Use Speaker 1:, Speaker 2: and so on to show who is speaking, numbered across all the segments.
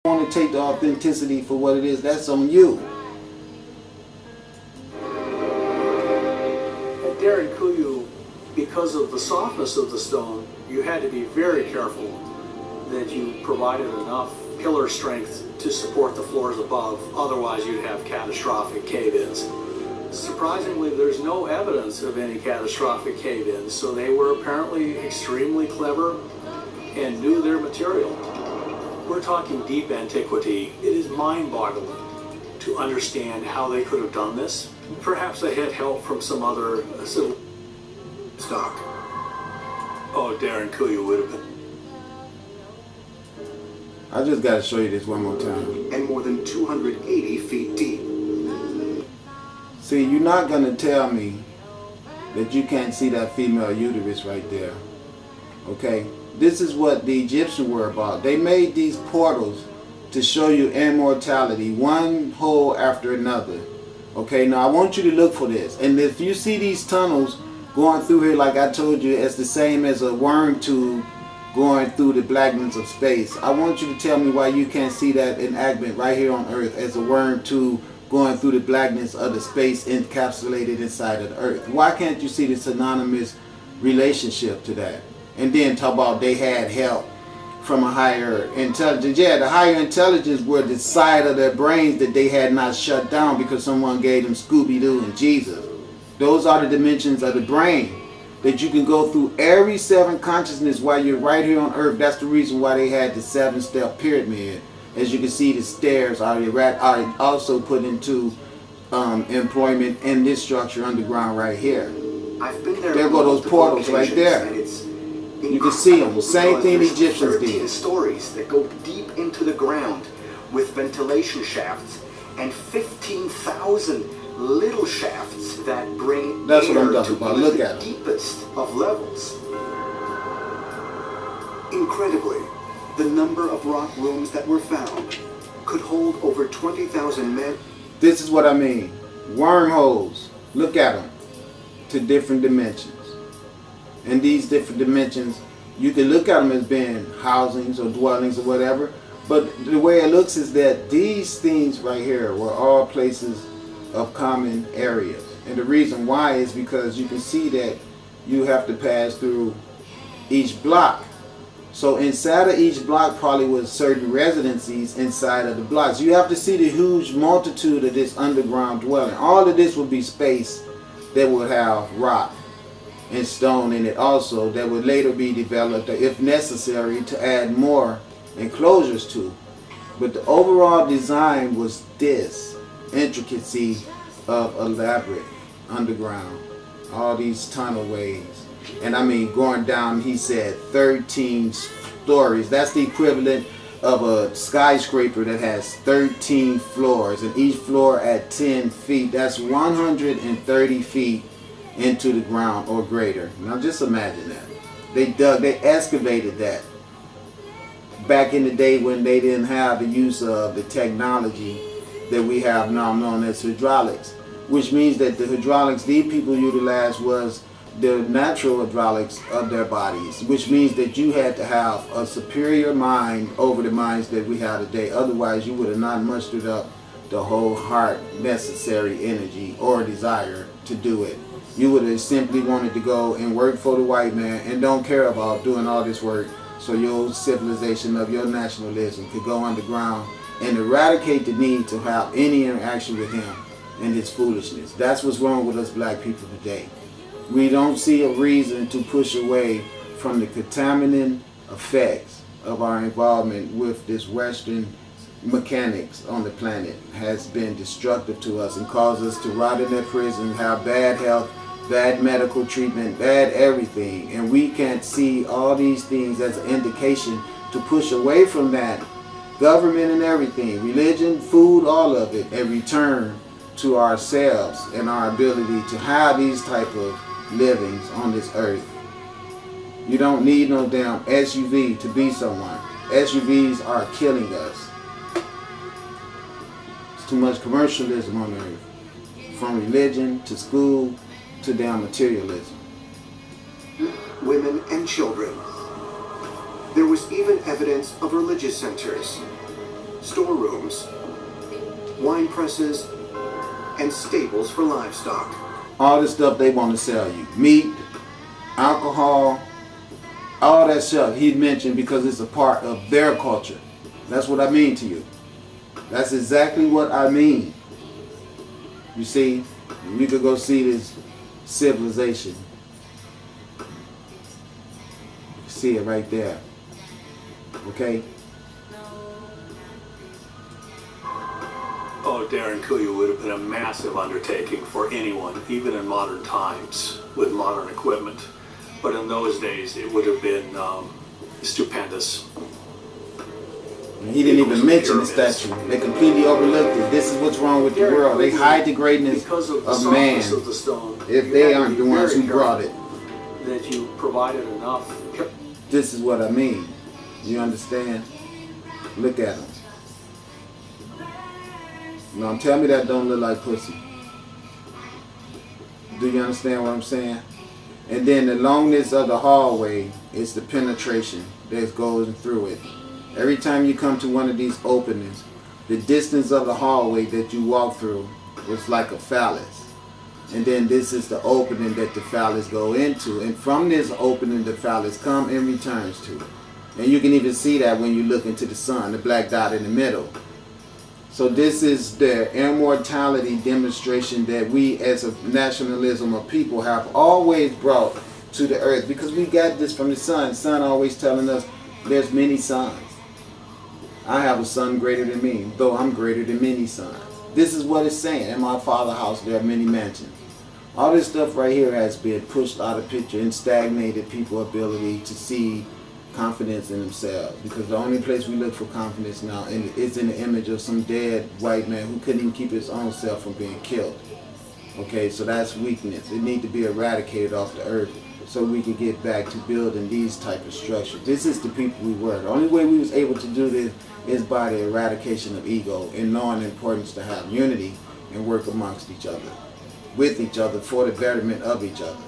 Speaker 1: want to take the authenticity for what it is, that's on you.
Speaker 2: At Darren Kuyu, because of the softness of the stone, you had to be very careful that you provided enough pillar strength to support the floors above, otherwise you'd have catastrophic cave-ins. Surprisingly, there's no evidence of any catastrophic cave-ins, so they were apparently extremely clever and knew their material. We're talking deep antiquity. It is mind-boggling to understand how they could have done this. Perhaps they had help from some other civil stock. Oh, Darren Kuyu would have been.
Speaker 1: I just got to show you this one more time.
Speaker 3: And more than 280 feet deep.
Speaker 1: See, you're not going to tell me that you can't see that female uterus right there. Okay? This is what the Egyptians were about. They made these portals to show you immortality, one hole after another. Okay, now I want you to look for this. And if you see these tunnels going through here, like I told you, it's the same as a worm tube going through the blackness of space. I want you to tell me why you can't see that enactment right here on Earth as a worm tube going through the blackness of the space encapsulated inside of the Earth. Why can't you see the synonymous relationship to that? And then talk about they had help from a higher intelligence. Yeah, the higher intelligence were the side of their brains that they had not shut down because someone gave them Scooby-Doo and Jesus. Those are the dimensions of the brain that you can go through every 7 consciousness while you're right here on Earth. That's the reason why they had the 7-step pyramid. As you can see, the stairs are also put into employment in this structure underground right here.
Speaker 3: I've been there.
Speaker 1: There go those portals right there. You can see them. Same thing the Egyptians
Speaker 3: 13
Speaker 1: did.
Speaker 3: stories that go deep into the ground with ventilation shafts and 15,000 little shafts that bring
Speaker 1: That's
Speaker 3: air
Speaker 1: what I'm talking
Speaker 3: to
Speaker 1: about.
Speaker 3: even
Speaker 1: Look
Speaker 3: the
Speaker 1: at them.
Speaker 3: deepest of levels. Incredibly, the number of rock rooms that were found could hold over 20,000 men.
Speaker 1: This is what I mean. Wormholes. Look at them. To different dimensions. And these different dimensions, you can look at them as being housings or dwellings or whatever. But the way it looks is that these things right here were all places of common areas. And the reason why is because you can see that you have to pass through each block. So inside of each block probably was certain residencies inside of the blocks. You have to see the huge multitude of this underground dwelling. All of this would be space that would have rock and stone in it also that would later be developed if necessary to add more enclosures to. But the overall design was this intricacy of elaborate underground, all these tunnel ways. And I mean going down, he said 13 stories. That's the equivalent of a skyscraper that has 13 floors, and each floor at 10 feet. That's 130 feet into the ground or greater. Now just imagine that. They excavated that back in the day when they didn't have the use of the technology that we have now known as hydraulics, which means that the hydraulics these people utilized was the natural hydraulics of their bodies, which means that you had to have a superior mind over the minds that we have today. Otherwise you would have not mustered up the whole heart necessary energy or desire to do it. You would have simply wanted to go and work for the white man and don't care about doing all this work so your civilization of your nationalism could go underground and eradicate the need to have any interaction with him and his foolishness. That's what's wrong with us black people today. We don't see a reason to push away from the contaminating effects of our involvement with this Western mechanics on the planet has been destructive to us and caused us to rot in their prison, have bad health, bad medical treatment, bad everything. And we can't see all these things as an indication to push away from that. Government and everything, religion, food, all of it, and return to ourselves and our ability to have these type of livings on this earth. You don't need no damn SUV to be someone. SUVs are killing us. It's too much commercialism on earth. From religion to school to damn materialism.
Speaker 3: Women and children. There was even evidence of religious centers. storerooms, wine presses, and stables for livestock.
Speaker 1: All this stuff they want to sell you. Meat, alcohol, all that stuff he mentioned because it's a part of their culture. That's what I mean to you. That's exactly what I mean. You see, you could go see this civilization. You see it right there. Okay?
Speaker 2: Oh, Darren Kuya would have been a massive undertaking for anyone, even in modern times, with modern equipment. But in those days, it would have been stupendous.
Speaker 1: And he didn't even mention the statue. They completely overlooked it. This is what's wrong with the world. They hide the greatness of man if they aren't the ones who brought it.
Speaker 2: That you provided enough.
Speaker 1: This is what I mean. You understand? Look at them. Now tell me that don't look like pussy. Do you understand what I'm saying? And then the longness of the hallway is the penetration that goes through it. Every time you come to one of these openings, the distance of the hallway that you walk through is like a phallus. And then this is the opening that the phallus go into. And from this opening, the phallus come and returns to. And you can even see that when you look into the sun, the black dot in the middle. So this is the immortality demonstration that we as a nationalism of people have always brought to the earth. Because we got this from the sun. Sun always telling us there's many suns. I have a son greater than me, though I'm greater than many sons. This is what it's saying. In my father's house there are many mansions. All this stuff right here has been pushed out of picture and stagnated people's ability to see confidence in themselves. Because the only place we look for confidence now is in the image of some dead white man who couldn't even keep his own self from being killed. Okay, so that's weakness. It needs to be eradicated off the earth so we can get back to building these type of structures. This is the people we were. The only way we was able to do this is by the eradication of ego and knowing the importance to have unity and work amongst each other, with each other, for the betterment of each other.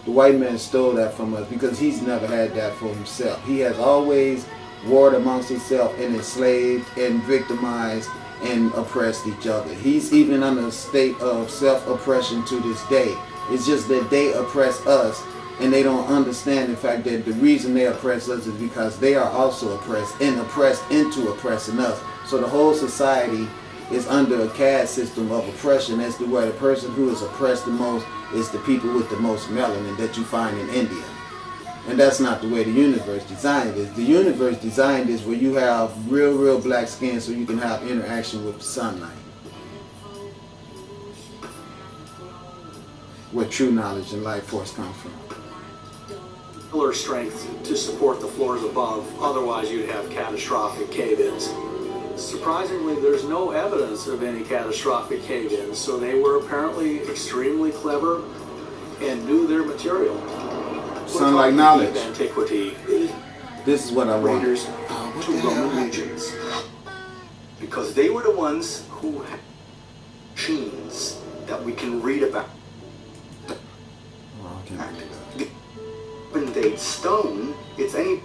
Speaker 1: The white man stole that from us because he's never had that for himself. He has always warred amongst himself and enslaved and victimized and oppressed each other. He's even under a state of self-oppression to this day. It's just that they oppress us and they don't understand the fact that the reason they oppress us is because they are also oppressed and oppressed into oppressing us. So the whole society is under a caste system of oppression as to where the person who is oppressed the most is the people with the most melanin that you find in India. And that's not the way the universe designed it. The universe designed this where you have real black skin so you can have interaction with the sunlight. Where true knowledge and life force come from.
Speaker 2: Pillar strength to support the floors above, otherwise you'd have catastrophic cave-ins. Surprisingly, there's no evidence of any catastrophic cave-ins, so they were apparently extremely clever and knew their material.
Speaker 1: Sound like knowledge.
Speaker 2: Antiquity.
Speaker 1: This is what I want.
Speaker 3: Raiders to Roman legions. Because they were the ones who had machines that we can read about.
Speaker 1: Oh, I can't do that.
Speaker 3: Invade stone, it's any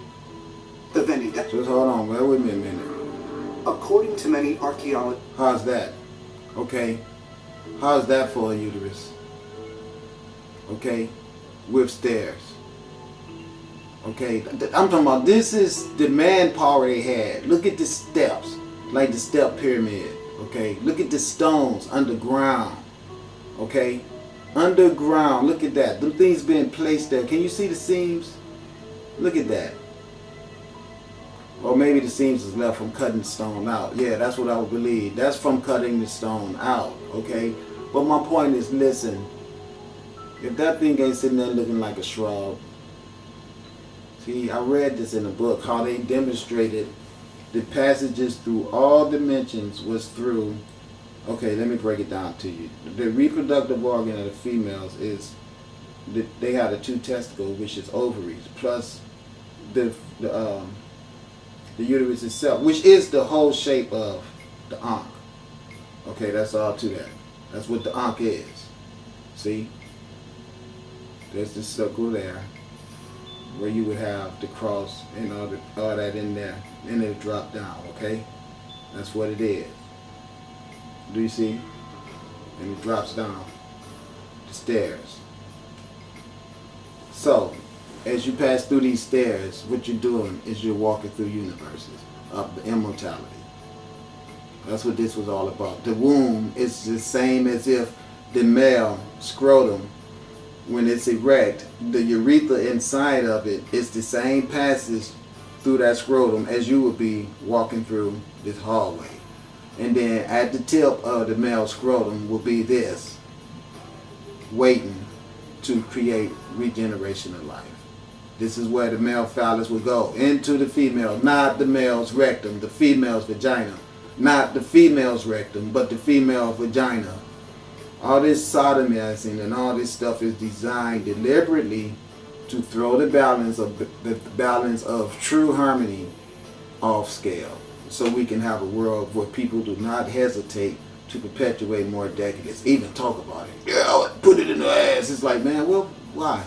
Speaker 3: of any that.
Speaker 1: Just hold on, bear with me a minute.
Speaker 3: According to many archaeologists,
Speaker 1: How's that? Okay. How's that for a uterus? Okay. With stairs. Okay. I'm talking about this is the manpower they had. Look at the steps. Like the step pyramid. Okay. Look at the stones underground. Okay. Underground. Look at that. Them things being placed there. Can you see the seams? Look at that. Or maybe the seams is left from cutting the stone out. Yeah, that's what I would believe. That's from cutting the stone out, okay? But my point is, listen, if that thing ain't sitting there looking like a shrub, see, I read this in a book, how they demonstrated the passages through all dimensions was through, okay, let me break it down to you. The reproductive organ of the females is, they have the two testicles, which is ovaries, plus the uterus itself, which is the whole shape of the ankh. Okay, that's all to that. That's what the ankh is. See? There's the circle there, where you would have the cross and all that in there, and it'll drop down, okay? That's what it is. Do you see? And it drops down the stairs. So, as you pass through these stairs, what you're doing is you're walking through universes of immortality. That's what this was all about. The womb is the same as if the male scrotum, when it's erect, the urethra inside of it is the same passage through that scrotum as you would be walking through this hallway. And then at the tip of the male scrotum will be this, waiting to create regeneration of life. This is where the male phallus will go, into the female, not the male's rectum, the female's vagina. Not the female's rectum, but the female vagina. All this sodomizing and all this stuff is designed deliberately to throw the balance of true harmony off scale, so we can have a world where people do not hesitate to perpetuate more decadence, even talk about it. Yeah, put it in the ass. It's like, man, well, why?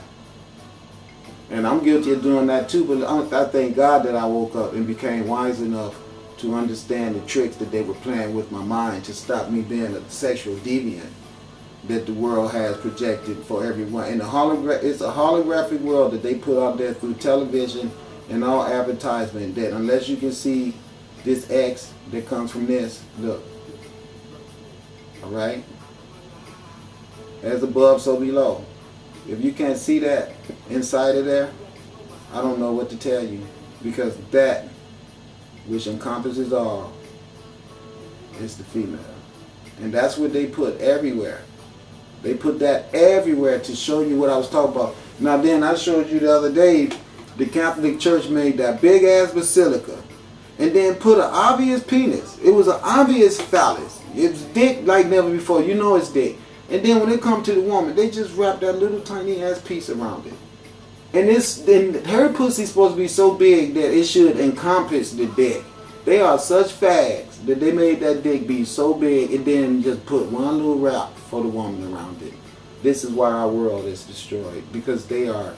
Speaker 1: And I'm guilty of doing that too, but I thank God that I woke up and became wise enough to understand the tricks that they were playing with my mind to stop me being a sexual deviant that the world has projected for everyone. And it's a holographic world that they put out there through television and all advertisement, that unless you can see this X that comes from this, look. Alright? As above, so below. If you can't see that inside of there, I don't know what to tell you, because that which encompasses all is the female. And that's what they put everywhere. They put that everywhere to show you what I was talking about. Now then, I showed you the other day, the Catholic Church made that big ass basilica and then put an obvious penis. It was an obvious phallus. It was dick like never before. You know it's dick. And then when it comes to the woman, they just wrap that little tiny ass piece around it. And her pussy's supposed to be so big that it should encompass the dick. They are such fags that they made that dick be so big and then just put one little wrap for the woman around it. This is why our world is destroyed, because they are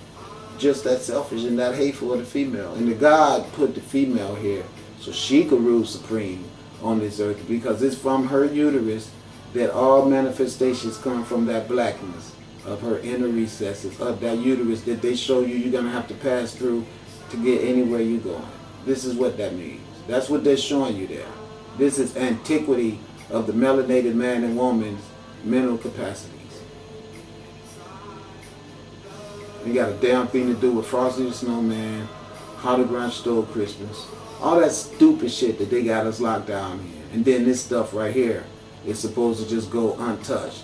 Speaker 1: just that selfish and that hateful of the female. And the God put the female here so she could rule supreme on this earth, because it's from her uterus that all manifestations come, from that blackness of her inner recesses, of that uterus that they show you you're going to have to pass through to get anywhere you're going. This is what that means. That's what they're showing you there. This is antiquity of the melanated man and woman's mental capacities. You got a damn thing to do with Frosty the Snowman, How the Grinch Stole Christmas, all that stupid shit that they got us locked down here. And then this stuff right here is supposed to just go untouched.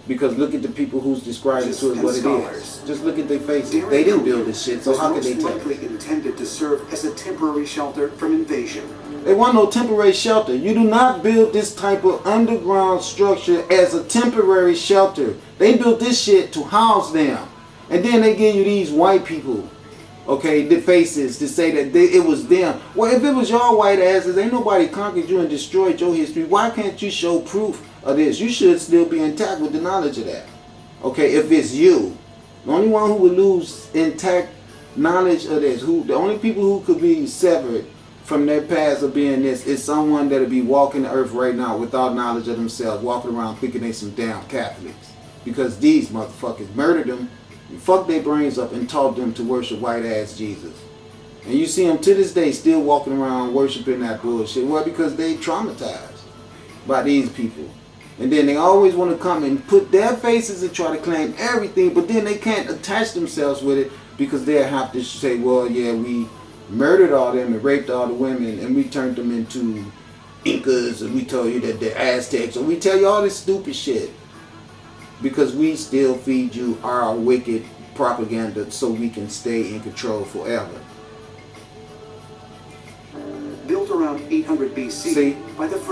Speaker 1: Because look at the people who's describing to us what it is. Just look at their faces. They didn't build this shit, so how could they tell?
Speaker 3: Likely intended to serve as a temporary shelter from invasion.
Speaker 1: They want no temporary shelter. You do not build this type of underground structure as a temporary shelter. They built this shit to house them. And then they give you these white people, okay, the faces to say that it was them. Well, if it was your white asses, ain't nobody conquered you and destroyed your history. Why can't you show proof of this? You should still be intact with the knowledge of that. Okay, if it's you. The only one who would lose intact knowledge of this, the only people who could be severed from their past of being this, is someone that'll be walking the earth right now without knowledge of themselves, walking around thinking they some damn Catholics. Because these motherfuckers murdered them, fucked their brains up, and taught them to worship white ass Jesus. And you see them to this day still walking around worshiping that bullshit. Well, because they traumatized by these people. And then they always want to come and put their faces and try to claim everything, but then they can't attach themselves with it, because they'll have to say, well, yeah, we murdered all them and raped all the women, and we turned them into Incas, and we told you that they're Aztecs, and we tell you all this stupid shit, because we still feed you our wicked propaganda so we can stay in control forever.
Speaker 3: Built around 800 BC
Speaker 1: See?
Speaker 3: by the